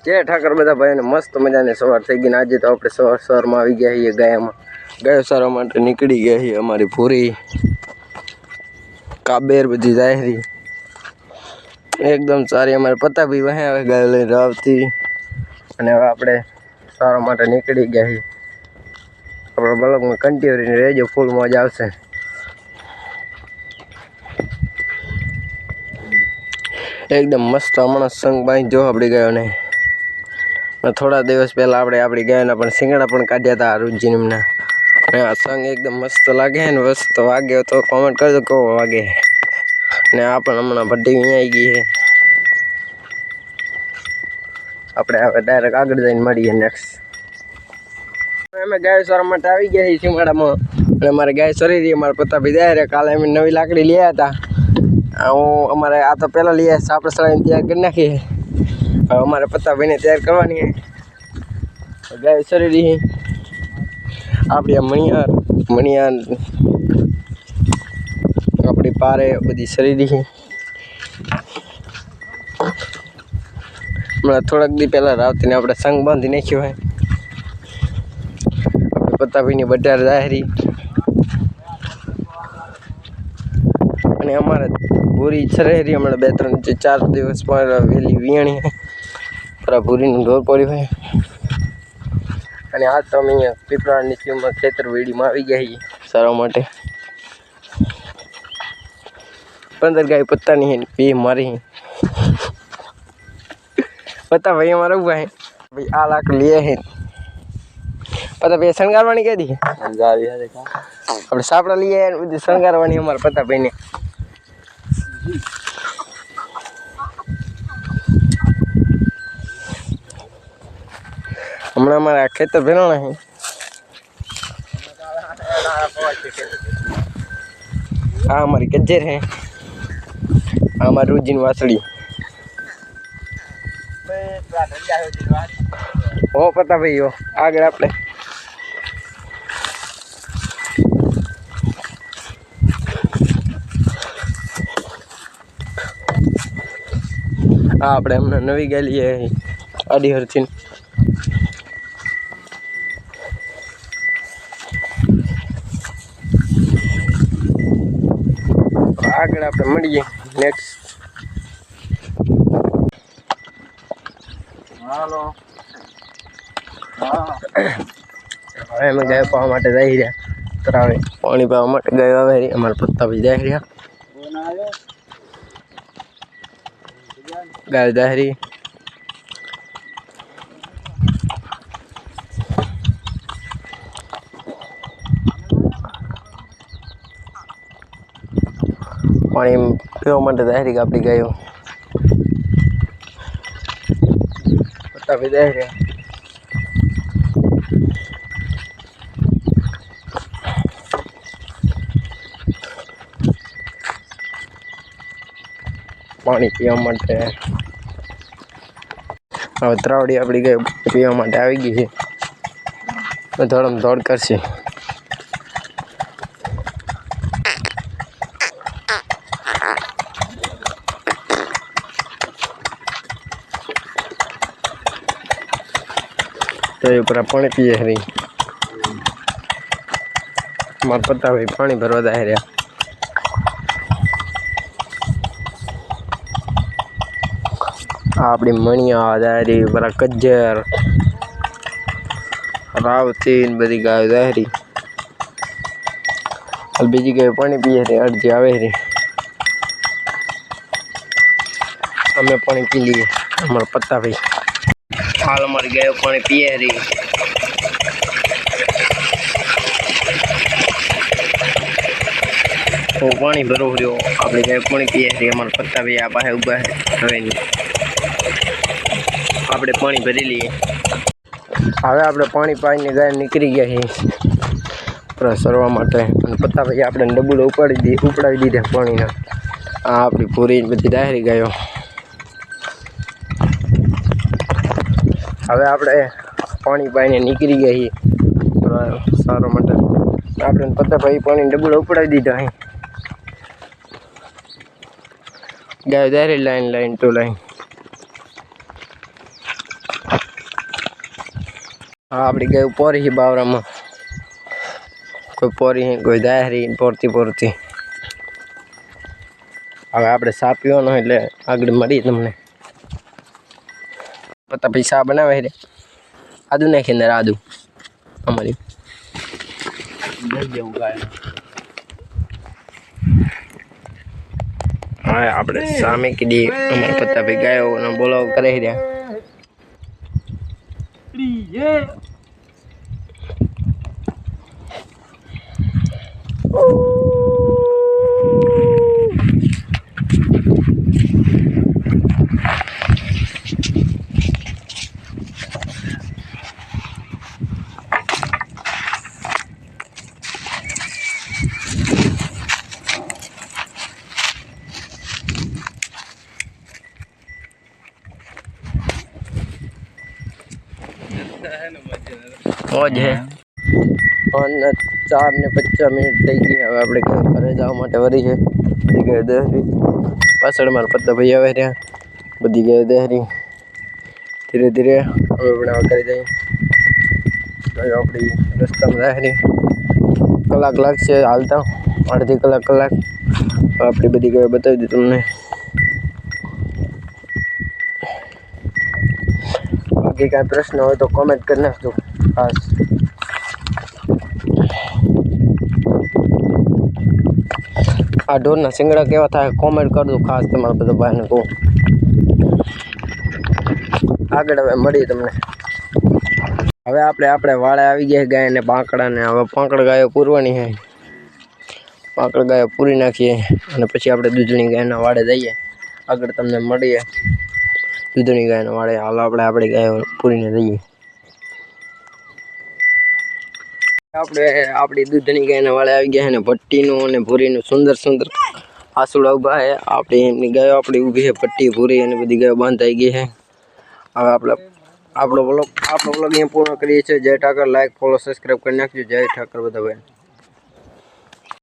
जय ठाकर बधा भाई ने मस्त मजा ने सवार थई गई। आज तो આપણે સવારમાં આવી ગયા છીએ ગાયમાં ગાયો સારવા માટે નીકળી ગયા છીએ। અમારી પૂરી કાબેર બધી જાહેરી એકદમ સારી। અમારે પતા ભી વહે આવે ગાયો લઈને રાવતી અને હવે આપણે સારવા માટે નીકળી ગયા છીએ। આપણા બ્લોગમાં કન્ટિન્યુ રહેજો, ફૂલ મજા આવશે। एकदम मस्त हमणा संग बाई जो अपनी गयो ने थोड़ा दिवस पहला આપણે આપણી ગાયના પણ સિંગડા પણ કાઢ્યા હતા રૂજીનના। આ સંગ એકદમ મસ્ત લાગે ને મસ્ત વાગ્યો તો કોમેન્ટ કરજો કેવો વાગે ને। આ પણ હમણાં ભટ્ટી અહીં આવી ગઈ છે। આપણે હવે ડાયરેક્ટ આગળ જઈને મળીએ નેક્સ્ટ। અમે ગાય સારવા માટે આવી ગયા છીએ સિંગડામાં અને અમારે ગાય સરી રહી। અમારા પતાભાઈ જાય રે કાલે અમે નવી લાકડી લઈ આવ્યા હતા। હું અમારે આ તો પહેલાં લઈએ સાપડ સળાઈને તૈયાર કરી નાખીએ। હવે અમારે પતાભાઈને તૈયાર કરવાની છે। ગાય સરી રહી આપણી મણિયાર આપણી પારે બધી સરી રહી। હમણાં થોડાક દી પહેલાં રાવતીને આપણે સંગ બાંધી નાખ્યો હોય। આપણે પતાભાઈની બજાર જાહેરી અને અમારે ભૂરી છરેરી હમણાં 2-3-4 દિવસ પર વેલી વિયાણી પર ભૂરીનું ઢોર પડ્યું હોય। અને આજ તો અમે અહીંયા પીપળાની સીમમાં ખેતર વેડીમાં આવી ગયા છીએ સારવા માટે। 15 ગાય પત્તાની હે બે મારી પતા ભાઈ અમારા ઉભા હે ભાઈ। આ લાકડી લે હે પતા ભાઈ શણગારવાની કઈ દી શણગારી હે દેખા આપણે સાપડા લઈએ બધી શણગારવાની અમારા પતા ભાઈને। हमारा हमारा खेतर भेराना है। हाँ हमारी गज्जर है, हमारी रूजीन वासड़ी ओ पता भाई हो आगे आपने આપણે હમણાં નવી ગયેલી છે અડીહરથી। આગળ આપણે મળીએ નેક્સ્ટ। હાલો હવે અમે ગાય પાવા માટે જઈ રહ્યા તરાવે પાણી પાવા માટે ગાય આવે રહી। અમારા પત્તાભાઈ જાય રહ્યા ગાય દાહરી पानी पीवा माटे दाहरी आपणी गायो पत्ता भी दाहरी पानी पीवा माटे हवे तरावड़ी आपणी गाय पीवा माटे आवी गई छे। दौड़म दौड़ करशे। तो ये पर पानी पीए रही मार पता भाई पानी भरवा जाए रहा। अपनी मणिया जाए रही बरा कज्जर रावती बड़ी गाय जाए रही। बीजी गाय पानी पीए रही अर्जी आवे रही। हमें पानी पी लिए हमारा पत्ता भाई हाल हमारी गाय पानी पिए रही। तो पानी भरो रहो अपनी गाय पानी पिए रही। हमारा पत्ता भी आप है उबा है हवे नहीं आपने पानी भरी लिए। हवे आपने पानी पाई गाय निकली गया है पूरा सरवा माटे। पत्ता भाई आपने डबूडो उपड़ावी दीधे पानी ना। आ अपनी पूरी बधी दाहरी गायो। हवे आपणे पानी पाईने निकली गया ही सारो माटे। आपणे पता भाई पानी डबूडो उपड़ावी दीधा है। गाय दाहरी लाइन टू लाइन હા આપણી ગાય પોરી હી બાવરામાં કોઈ પોરી કોઈ દાયરી પોરતી પોરતી હવે આપણે સા પીવાનો એટલે આગળ મળી તમને પતા પૈસા બનાવે રે આદુ નાખી અંદર આદુ અમારી હા આપણે સામે કીધી અમારા પત્તા ભાઈ ગાયો બોલાવો કરે રહ્યા મોજ હે 4:50 થઈ ગઈ હવે આપણે ઘરે જવા માટે વરી છે બધી ગાય દહેરી પાછળ મારા પત્તા ભાઈ આવે રહ્યા બધી ગાય દહેરી ધીરે ધીરે હવે બનાવવા કરી દઈએ ગાયો આપણી રસ્તામાં દહેરી કલાક લાગશે હાલતા અડધી કલાક આપણી બધી ગાયો બતાવી દઉં તમને બાકી કાંઈ પ્રશ્ન હોય તો કોમેન્ટ કરી નાખજો ખાસ આ ઢોરના શિંગડા કેવા થાય કોમેન્ટ કરજો ખાસ તમારા બધા ભાઈને કહું આગળ હવે મળીએ તમને હવે આપણે વાળે આવી ગયા ગાયને પાંકડાને હવે પાંકડ ગાયો પૂરવાની છે પાંકડ ગાયો પૂરી નાખીએ અને પછી આપણે દૂધની ગાયના વાડે જઈએ આગળ તમને મળીએ દૂધની ગાયના વાડે હાલ આપણે આપણી ગાયો પૂરીને જઈએ આપણે આપણી દૂધની ગાયના વાળે આવી ગયા છે ને ભટ્ટીનું અને ભૂરીનું સુંદર આસુડા ઊભા છે આપણી એમની ગાયો આપણી ઊભી છે ભટ્ટી ભૂરી અને બધી ગાયો બાંધાઈ ગઈ છે હવે આપણો બ્લોગ અહીંયા પૂર્ણ કરીએ છીએ જય ઠાકર લાઈક ફોલો સબસ્ક્રાઈબ કરી નાખજો જય ઠાકર બધા ભાઈ